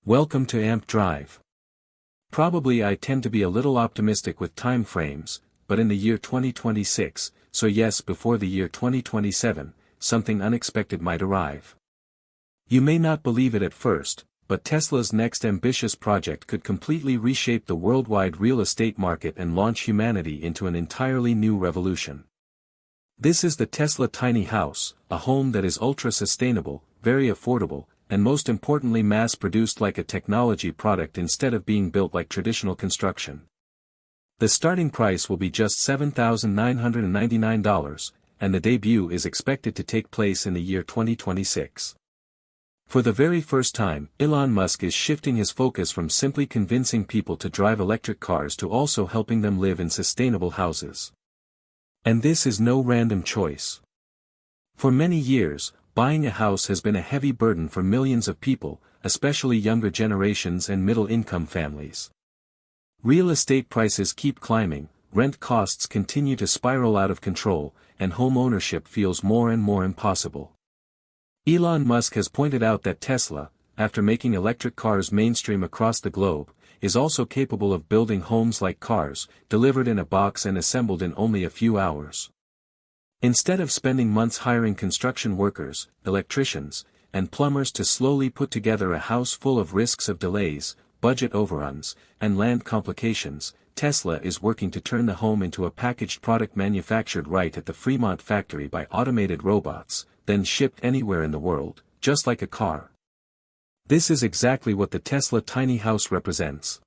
Welcome to AMP Drive. Probably I tend to be a little optimistic with time frames, but in the year 2026, so yes, before the year 2027, something unexpected might arrive. You may not believe it at first, but Tesla's next ambitious project could completely reshape the worldwide real estate market and launch humanity into an entirely new revolution. This is the Tesla Tiny House, a home that is ultra-sustainable, very affordable, and most importantly mass-produced like a technology product instead of being built like traditional construction. The starting price will be just $7,999, and the debut is expected to take place in the year 2026. For the very first time, Elon Musk is shifting his focus from simply convincing people to drive electric cars to also helping them live in sustainable houses. And this is no random choice. For many years, buying a house has been a heavy burden for millions of people, especially younger generations and middle-income families. Real estate prices keep climbing, rent costs continue to spiral out of control, and home ownership feels more and more impossible. Elon Musk has pointed out that Tesla, after making electric cars mainstream across the globe, is also capable of building homes like cars, delivered in a box and assembled in only a few hours. Instead of spending months hiring construction workers, electricians, and plumbers to slowly put together a house full of risks of delays, budget overruns, and land complications, Tesla is working to turn the home into a packaged product manufactured right at the Fremont factory by automated robots, then shipped anywhere in the world, just like a car. This is exactly what the Tesla Tiny House represents.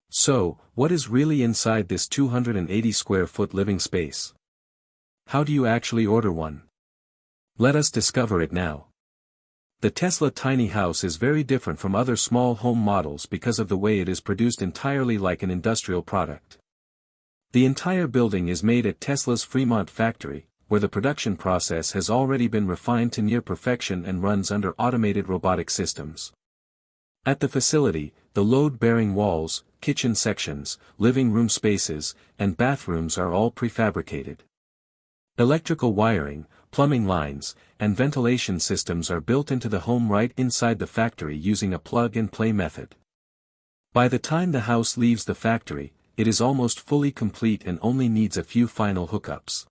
So, what is really inside this 280 square foot living space? How do you actually order one? Let us discover it now. The Tesla Tiny House is very different from other small home models because of the way it is produced entirely like an industrial product. The entire building is made at Tesla's Fremont factory, where the production process has already been refined to near perfection and runs under automated robotic systems. At the facility, the load-bearing walls, kitchen sections, living room spaces, and bathrooms are all prefabricated. Electrical wiring, plumbing lines, and ventilation systems are built into the home right inside the factory using a plug-and-play method. By the time the house leaves the factory, it is almost fully complete and only needs a few final hookups.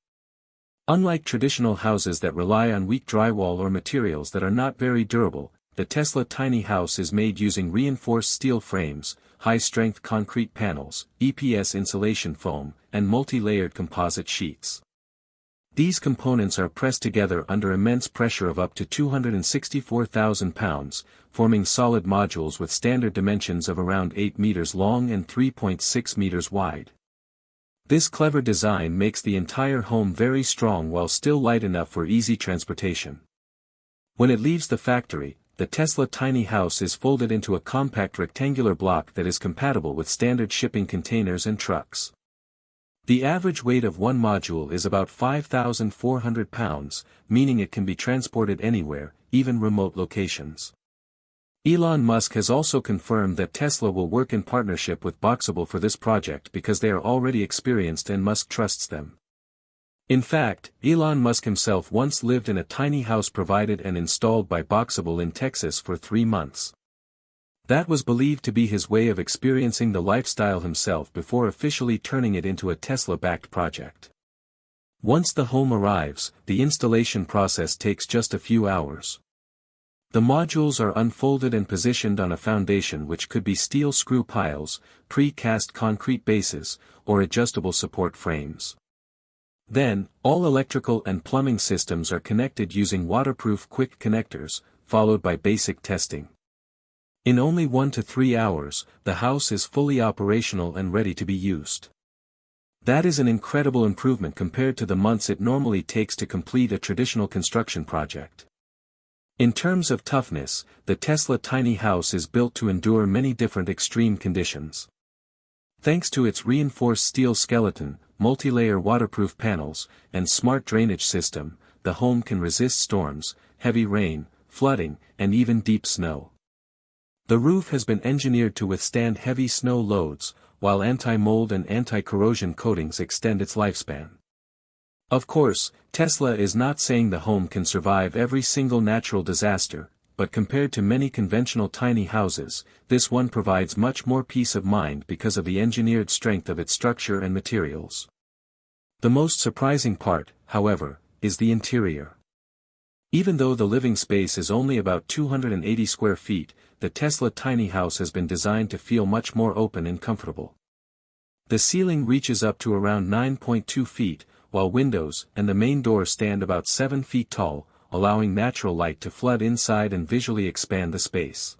Unlike traditional houses that rely on weak drywall or materials that are not very durable, the Tesla Tiny House is made using reinforced steel frames, high-strength concrete panels, EPS insulation foam, and multi-layered composite sheets. These components are pressed together under immense pressure of up to 264,000 pounds, forming solid modules with standard dimensions of around 8 meters long and 3.6 meters wide. This clever design makes the entire home very strong while still light enough for easy transportation. When it leaves the factory, the Tesla Tiny House is folded into a compact rectangular block that is compatible with standard shipping containers and trucks. The average weight of one module is about 5,400 pounds, meaning it can be transported anywhere, even remote locations. Elon Musk has also confirmed that Tesla will work in partnership with Boxabl for this project because they are already experienced and Musk trusts them. In fact, Elon Musk himself once lived in a tiny house provided and installed by Boxabl in Texas for 3 months. That was believed to be his way of experiencing the lifestyle himself before officially turning it into a Tesla-backed project. Once the home arrives, the installation process takes just a few hours. The modules are unfolded and positioned on a foundation which could be steel screw piles, pre-cast concrete bases, or adjustable support frames. Then, all electrical and plumbing systems are connected using waterproof quick connectors, followed by basic testing. In only 1 to 3 hours, the house is fully operational and ready to be used. That is an incredible improvement compared to the months it normally takes to complete a traditional construction project. In terms of toughness, the Tesla Tiny House is built to endure many different extreme conditions. Thanks to its reinforced steel skeleton, multi-layer waterproof panels, and smart drainage system, the home can resist storms, heavy rain, flooding, and even deep snow. The roof has been engineered to withstand heavy snow loads, while anti-mold and anti-corrosion coatings extend its lifespan. Of course, Tesla is not saying the home can survive every single natural disaster, but compared to many conventional tiny houses, this one provides much more peace of mind because of the engineered strength of its structure and materials. The most surprising part, however, is the interior. Even though the living space is only about 280 square feet, the Tesla tiny house has been designed to feel much more open and comfortable. The ceiling reaches up to around 9.2 feet, while windows and the main door stand about 7 feet tall, allowing natural light to flood inside and visually expand the space.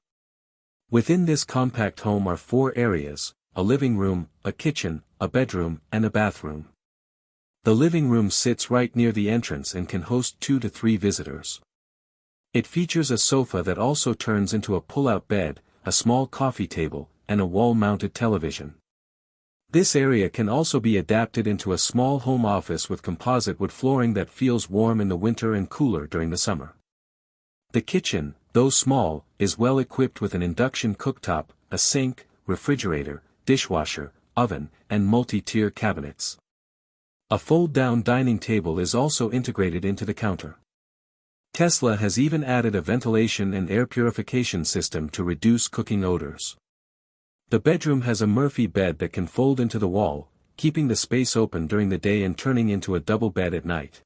Within this compact home are 4 areas: a living room, a kitchen, a bedroom, and a bathroom. The living room sits right near the entrance and can host 2 to 3 visitors. It features a sofa that also turns into a pull-out bed, a small coffee table, and a wall-mounted television. This area can also be adapted into a small home office with composite wood flooring that feels warm in the winter and cooler during the summer. The kitchen, though small, is well equipped with an induction cooktop, a sink, refrigerator, dishwasher, oven, and multi-tier cabinets. A fold-down dining table is also integrated into the counter. Tesla has even added a ventilation and air purification system to reduce cooking odors. The bedroom has a Murphy bed that can fold into the wall, keeping the space open during the day and turning into a double bed at night.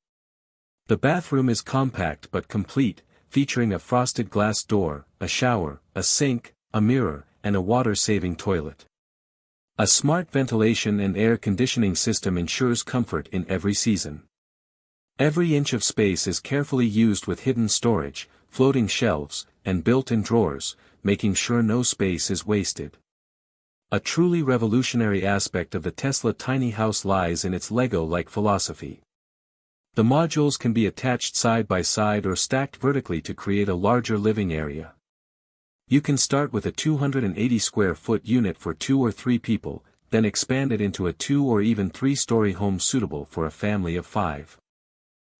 The bathroom is compact but complete, featuring a frosted glass door, a shower, a sink, a mirror, and a water-saving toilet. A smart ventilation and air conditioning system ensures comfort in every season. Every inch of space is carefully used with hidden storage, floating shelves, and built-in drawers, making sure no space is wasted. A truly revolutionary aspect of the Tesla tiny house lies in its Lego-like philosophy. The modules can be attached side by side or stacked vertically to create a larger living area. You can start with a 280 square foot unit for 2 or 3 people, then expand it into a 2 or even 3-story home suitable for a family of 5.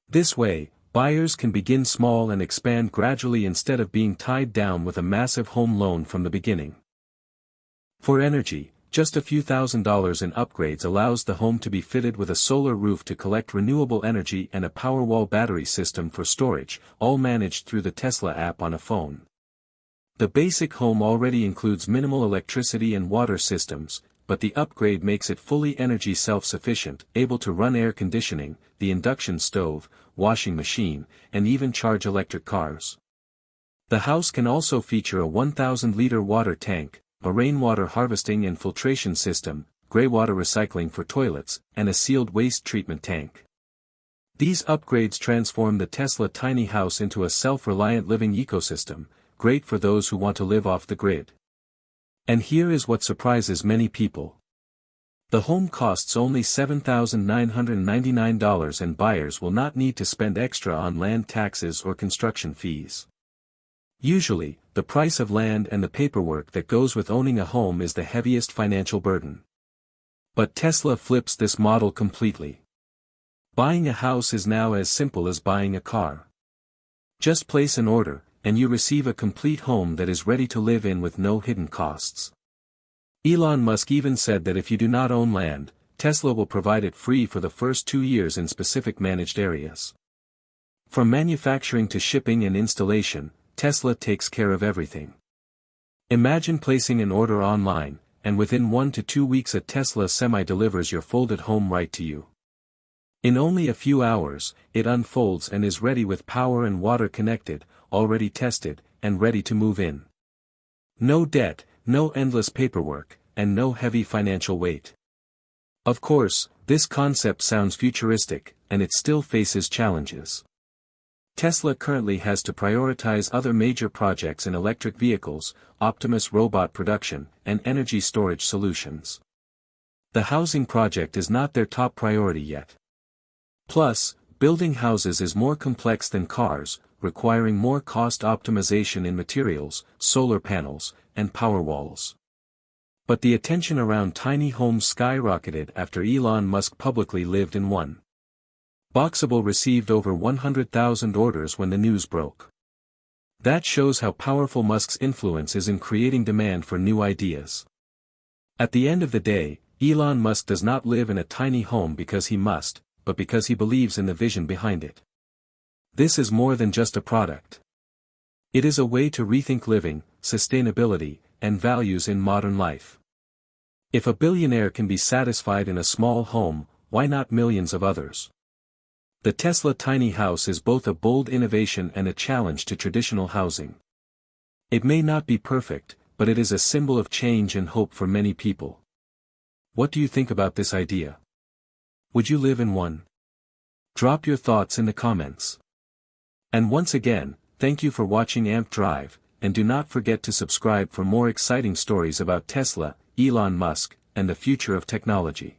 This way, buyers can begin small and expand gradually instead of being tied down with a massive home loan from the beginning. For energy, just a few $1,000s in upgrades allows the home to be fitted with a solar roof to collect renewable energy and a Powerwall battery system for storage, all managed through the Tesla app on a phone. The basic home already includes minimal electricity and water systems, but the upgrade makes it fully energy self-sufficient, able to run air conditioning, the induction stove, washing machine, and even charge electric cars. The house can also feature a 1,000-liter water tank, a rainwater harvesting and filtration system, greywater recycling for toilets, and a sealed waste treatment tank. These upgrades transform the Tesla tiny house into a self-reliant living ecosystem, great for those who want to live off the grid. And here is what surprises many people. The home costs only $7,999 and buyers will not need to spend extra on land taxes or construction fees. Usually, the price of land and the paperwork that goes with owning a home is the heaviest financial burden. But Tesla flips this model completely. Buying a house is now as simple as buying a car. Just place an order, and you receive a complete home that is ready to live in with no hidden costs. Elon Musk even said that if you do not own land, Tesla will provide it free for the first 2 years in specific managed areas. From manufacturing to shipping and installation, Tesla takes care of everything. Imagine placing an order online, and within 1 to 2 weeks a Tesla Semi delivers your folded home right to you. In only a few hours, it unfolds and is ready with power and water connected, already tested, and ready to move in. No debt, no endless paperwork, and no heavy financial weight. Of course, this concept sounds futuristic, and it still faces challenges. Tesla currently has to prioritize other major projects in electric vehicles, Optimus robot production, and energy storage solutions. The housing project is not their top priority yet. Plus, building houses is more complex than cars, requiring more cost optimization in materials, solar panels, and power walls. But the attention around tiny homes skyrocketed after Elon Musk publicly lived in one. Boxabl received over 100,000 orders when the news broke. That shows how powerful Musk's influence is in creating demand for new ideas. At the end of the day, Elon Musk does not live in a tiny home because he must, but because he believes in the vision behind it. This is more than just a product. It is a way to rethink living, sustainability, and values in modern life. If a billionaire can be satisfied in a small home, why not millions of others? The Tesla tiny house is both a bold innovation and a challenge to traditional housing. It may not be perfect, but it is a symbol of change and hope for many people. What do you think about this idea? Would you live in one? Drop your thoughts in the comments. And once again, thank you for watching Amp Drive, and do not forget to subscribe for more exciting stories about Tesla, Elon Musk, and the future of technology.